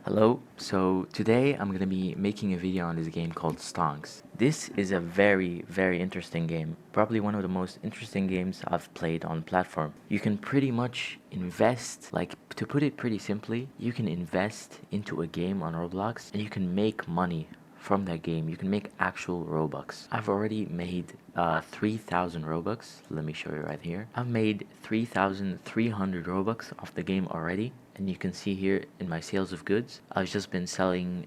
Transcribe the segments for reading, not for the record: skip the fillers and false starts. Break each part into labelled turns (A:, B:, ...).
A: Hello, so today I'm gonna be making a video on this game called Stonks. This is a very interesting game, probably one of the most interesting games I've played on platform. You can pretty much invest, like to put it pretty simply, you can invest into a game on Roblox and you can make money from that game. You can make actual Robux. I've already made 3,000 Robux. Let me show you right here. I've made 3,300 Robux off the game already. And you can see here in my sales of goods, I've just been selling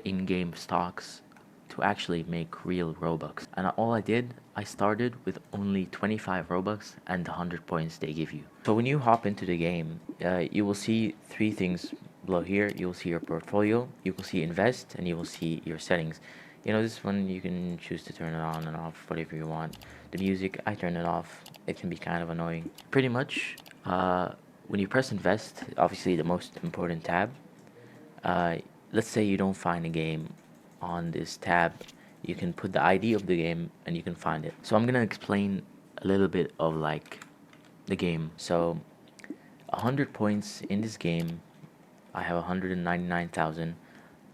A: in-game stocks to actually make real Robux. And all I did, I started with only 25 Robux and 100 points they give you. So when you hop into the game, you will see three things below here. You will see your portfolio, you will see invest, and you will see your settings. You know, this one you can choose to turn it on and off, whatever you want. The music, I turn it off. It can be kind of annoying. Pretty much, when you press invest, obviously the most important tab, uh, let's say you don't find a game on this tab, you can put the ID of the game and you can find it. So I'm gonna explain a little bit of like the game. So 100 points in this game, I have 199,000.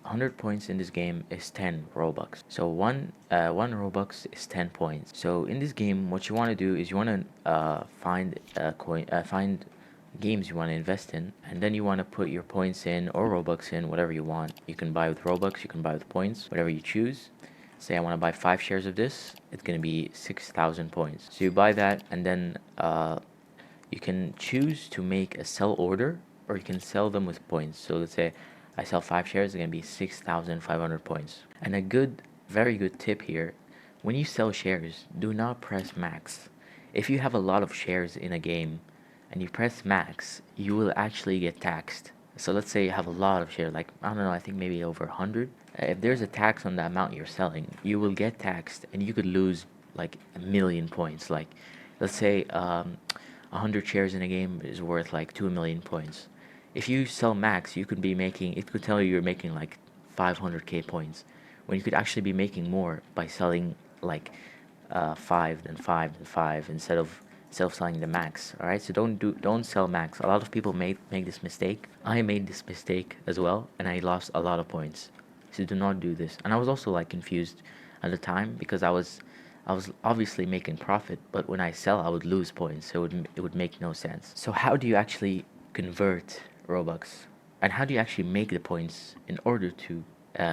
A: 100 points in this game is 10 Robux. So one Robux is 10 points. So in this game, what you want to do is you want to find a coin, find games you want to invest in, and then you want to put your points in or Robux in, whatever you want. You can buy with Robux, you can buy with points, whatever you choose. Say I want to buy 5 shares of this, it's going to be 6,000 points. So you buy that, and then you can choose to make a sell order, or you can sell them with points. So let's say I sell 5 shares, it's going to be 6,500 points. And a very good tip here, when you sell shares, do not press max. If you have a lot of shares in a game and you press max, you will actually get taxed. So let's say you have a lot of shares, like, I don't know, I think maybe over 100. If there's a tax on the amount you're selling, you will get taxed and you could lose like a million points. Like, let's say 100 shares in a game is worth like 2 million points. If you sell max, you could be making, it could tell you you're making like 500k points, when you could actually be making more by selling like 5, then 5, then 5, instead of selling the max. All right, so don't sell max. A lot of people make this mistake. I made this mistake as well, and I lost a lot of points. So do not do this. And I was also like confused at the time because I was obviously making profit, but when I sell, I would lose points. So it would make no sense. So how do you actually convert Robux, and how do you actually make the points in order to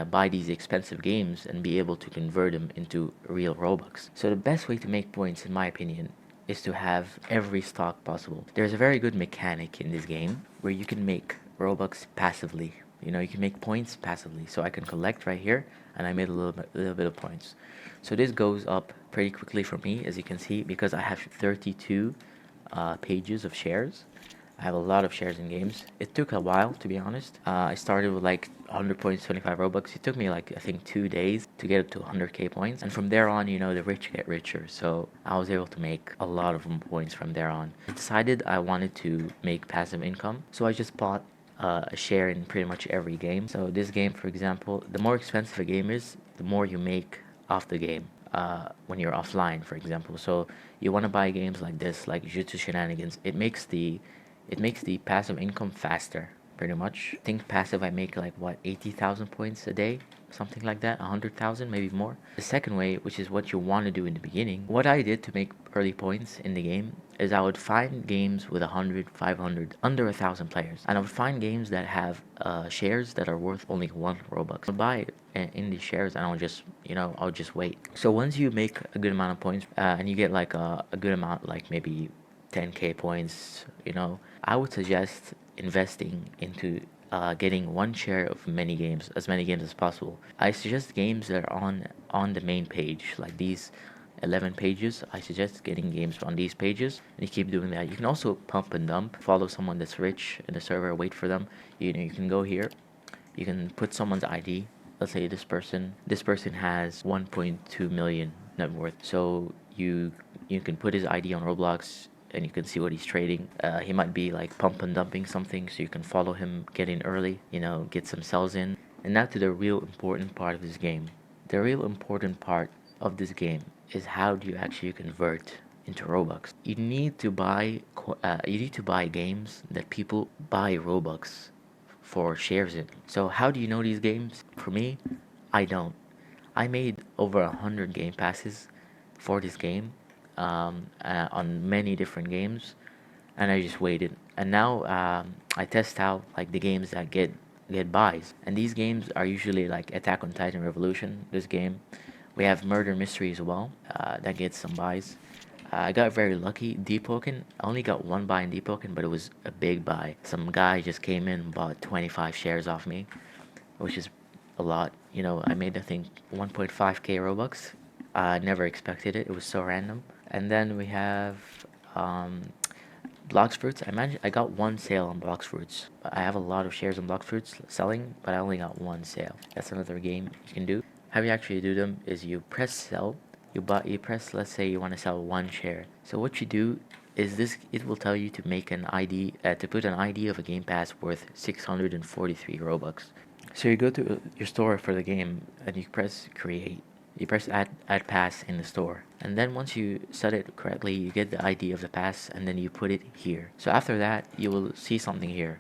A: buy these expensive games and be able to convert them into real Robux? So the best way to make points, in my opinion, is to have every stock possible. There's a very good mechanic in this game where you can make Robux passively. You know, you can make points passively. So I can collect right here, and I made a little bit of points. So this goes up pretty quickly for me, as you can see, because I have 32 pages of shares. I have a lot of shares in games. It took a while, to be honest. I started with like 100 points, 25 Robux. It took me like, I think, 2 days to get up to 100k points. And from there on, you know, the rich get richer. So I was able to make a lot of points from there on. I decided I wanted to make passive income. So I just bought a share in pretty much every game. So this game, for example, the more expensive a game is, the more you make off the game. When you're offline, for example. So you want to buy games like this, like Jutsu Shenanigans. It makes the passive income faster, pretty much. I think passive I make like what, 80,000 points a day, something like that, 100,000, maybe more. The second way, which is what you want to do in the beginning, what I did to make early points in the game is I would find games with 100, 500, under 1,000 players, and I would find games that have shares that are worth only 1 Robux. I'll buy in these shares, and I'll just wait. So once you make a good amount of points, and you get like a good amount, like maybe 10k points, I would suggest investing into getting one share of many games, as many games as possible. I suggest games that are on the main page, like these 11 pages. I suggest getting games on these pages, and you keep doing that. You can also pump and dump, follow someone that's rich in the server, wait for them. You can go here, you can put someone's ID. Let's say this person has 1.2 million net worth. So you can put his ID on Roblox, and you can see what he's trading. He might be like pump and dumping something, so you can follow him, get in early, get some sells in. And now to the real important part of this game. The real important part of this game is how do you actually convert into Robux. You need to buy games that people buy Robux for shares in. So how do you know these games? For me, I don't. I made over 100 game passes for this game on many different games, and I just waited. And now I test out like the games that get buys, and these games are usually like Attack on Titan Revolution. This game, we have Murder Mystery as well that gets some buys. I got very lucky. Deepoken, I only got one buy in Deepoken, but it was a big buy. Some guy just came in and bought 25 shares off me, which is a lot. You know, I made I think 1.5k Robux. I never expected it. It was so random. And then we have um, Blox Fruits. I got one sale on Blox Fruits. I have a lot of shares on Blox Fruits selling, but I only got one sale. That's another game you can do. How you actually do them is you press sell. You press, let's say you want to sell one share. So what you do is this, it will tell you to make an ID, to put an ID of a game pass worth 643 Robux. So you go to your store for the game and you press create. You press add pass in the store. And then once you set it correctly, you get the ID of the pass and then you put it here. So after that, you will see something here.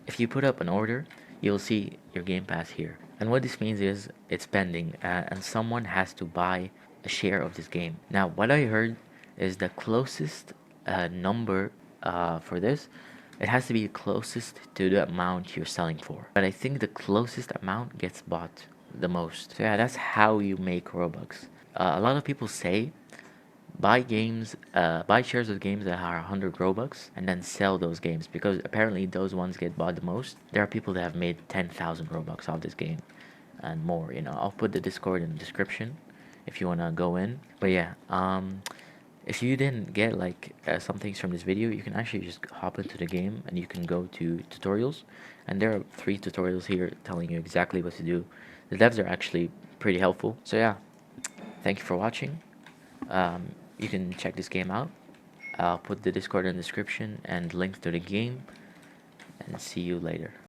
A: If you put up an order, you'll see your game pass here. And what this means is it's pending and someone has to buy a share of this game. Now, what I heard is the closest number for this, it has to be closest to the amount you're selling for. But I think the closest amount gets bought the most. So yeah, that's how you make Robux. A lot of people say buy shares of games that are 100 Robux and then sell those games because apparently those ones get bought the most. There are people that have made 10,000 Robux off this game and more. You know, I'll put the Discord in the description if you wanna go in. But yeah, if you didn't get like some things from this video, you can actually just hop into the game and you can go to tutorials, and there are 3 tutorials here telling you exactly what to do. The devs are actually pretty helpful. So yeah, thank you for watching. You can check this game out. I'll put the Discord in the description and links to the game, and see you later.